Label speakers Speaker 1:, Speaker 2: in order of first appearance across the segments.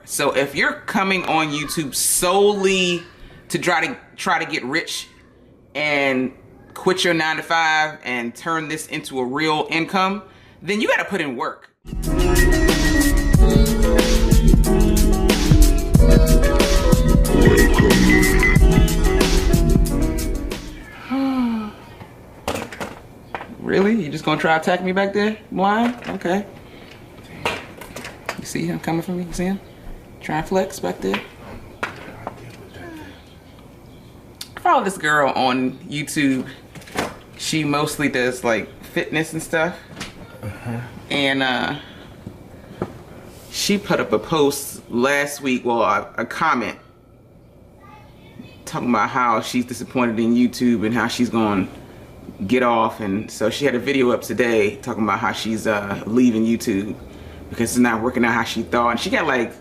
Speaker 1: So if you're coming on YouTube solely to try to get rich and quit your 9-to-5 and turn this into a real income, then you got to put in work. Really? You just gonna try to attack me back there, blind? Okay. You see him coming from me? You see him? Try and flex back there. I follow this girl on YouTube. She mostly does like fitness and stuff. And she put up a post last week, well, a comment talking about how she's disappointed in YouTube and how she's going to get off. And so she had a video up today talking about how she's leaving YouTube because it's not working out how she thought. And she got like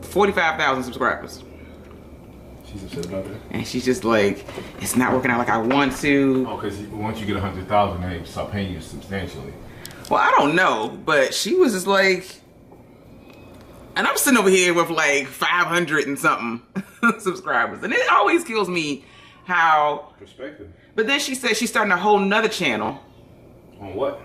Speaker 1: 45,000 subscribers.
Speaker 2: She's upset about that?
Speaker 1: And she's just like, it's not working out like I want to.
Speaker 2: Oh, because once you get 100,000, they start paying you substantially.
Speaker 1: Well, I don't know, but she was just like, and I'm sitting over here with like 500 and something subscribers. And it always kills me how...
Speaker 2: Perspective.
Speaker 1: But then she said she's starting a whole nother channel.
Speaker 2: On what?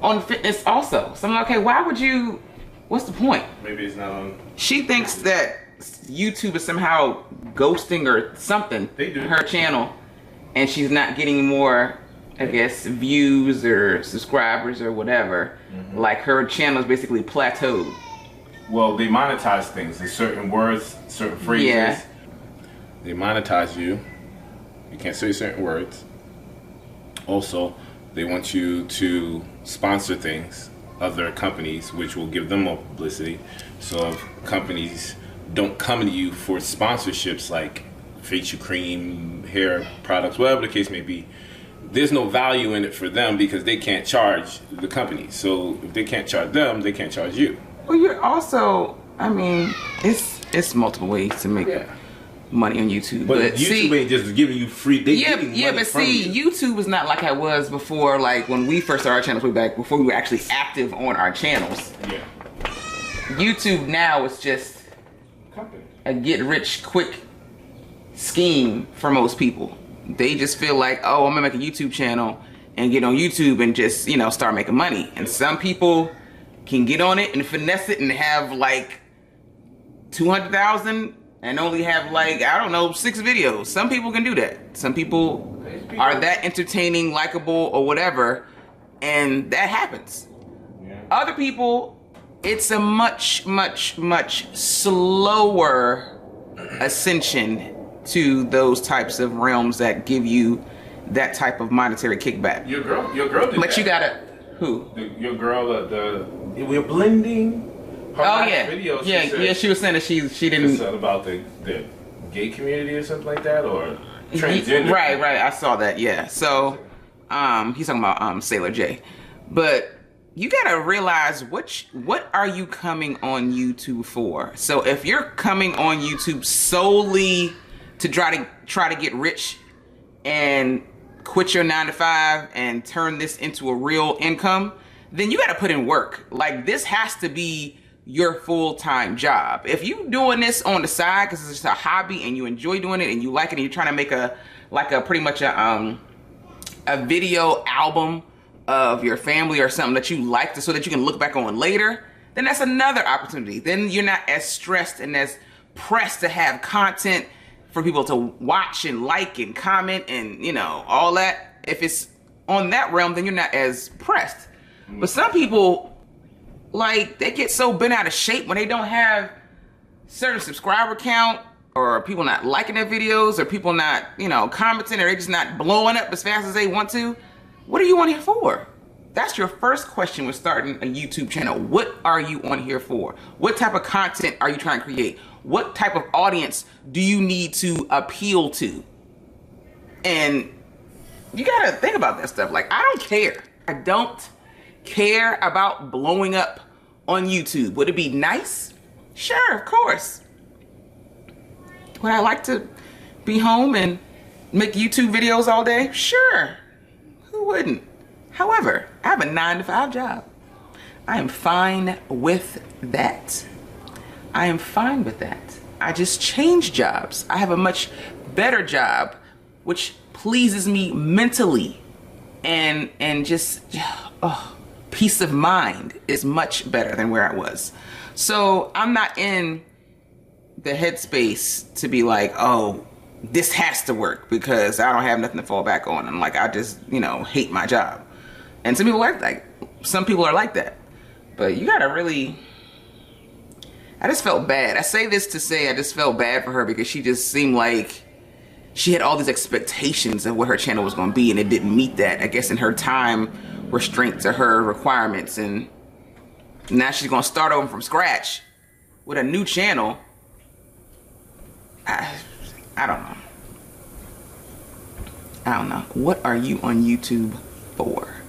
Speaker 1: On fitness also. So I'm like, okay, why would you... What's the point?
Speaker 2: Maybe it's not on...
Speaker 1: She thinks that YouTube is somehow ghosting or something.
Speaker 2: They do.
Speaker 1: Her channel. And she's not getting more, I guess, views or subscribers or whatever. Like her channel is basically plateaued.
Speaker 2: Well, they monetize things. There's certain words, certain phrases.
Speaker 1: Yeah.
Speaker 2: They monetize you. You can't say certain words. Also, they want you to sponsor things, other companies, which will give them more publicity. So if companies don't come to you for sponsorships like facial cream, hair products, whatever the case may be, there's no value in it for them because they can't charge the company. So if they can't charge them, they can't charge you.
Speaker 1: Well, you're also, I mean, it's multiple ways to make money on YouTube.
Speaker 2: But YouTube ain't just giving you free. They
Speaker 1: but see, YouTube is not like I was before, like when we first started our channels way back, before we were actually active on our channels.
Speaker 2: Yeah.
Speaker 1: YouTube now is just a get rich quick scheme for most people. They just feel like, oh, I'm gonna make a YouTube channel and get on YouTube and just, you know, start making money. And some people can get on it and finesse it and have like 200,000 and only have like, I don't know, 6 videos. Some people can do that. Some people are that entertaining, likable, or whatever, and that happens. Yeah. Other people, it's a much, much, much slower ascension to those types of realms that give you that type of monetary kickback.
Speaker 2: Your girl did
Speaker 1: but
Speaker 2: that.
Speaker 1: You gotta, who?
Speaker 2: Your girl, we're blending. Her video,
Speaker 1: she was saying that she didn't.
Speaker 2: Something about the gay community or something like that, or transgender.
Speaker 1: Right. I saw that. Yeah. So, he's talking about Sailor J, but you gotta realize what are you coming on YouTube for? So if you're coming on YouTube solely to try to get rich and quit your 9-to-5 and turn this into a real income, then you got to put in work. Like, this has to be your full-time job. If you doing this on the side because it's just a hobby and you enjoy doing it and you like it and you're trying to make a pretty much a video album of your family or something that you like so that you can look back on later, then that's another opportunity. Then you're not as stressed and as pressed to have content for people to watch and like and comment and, you know, all that. If it's on that realm, then you're not as pressed. But some people, like, they get so bent out of shape when they don't have certain subscriber count, or people not liking their videos, or people not, you know, commenting, or they just not blowing up as fast as they want to. What are you on here for? That's your first question with starting a YouTube channel. What are you on here for? What type of content are you trying to create? What type of audience do you need to appeal to? And you gotta think about that stuff. Like, I don't care. I don't care about blowing up on YouTube. Would it be nice? Sure, of course. Would I like to be home and make YouTube videos all day? Sure. Who wouldn't? However, I have a 9-to-5 job. I am fine with that. I am fine with that. I just changed jobs. I have a much better job, which pleases me mentally, and just peace of mind is much better than where I was. So I'm not in the headspace to be like, oh, this has to work because I don't have nothing to fall back on. I'm like, I just, you know, hate my job. And some people some people are like that. But you gotta really, I just felt bad. I say this to say I just felt bad for her because she just seemed like she had all these expectations of what her channel was gonna be, and it didn't meet that. I guess in her time restraint to her requirements, and now she's gonna start over from scratch with a new channel. I don't know. I don't know. What are you on YouTube for?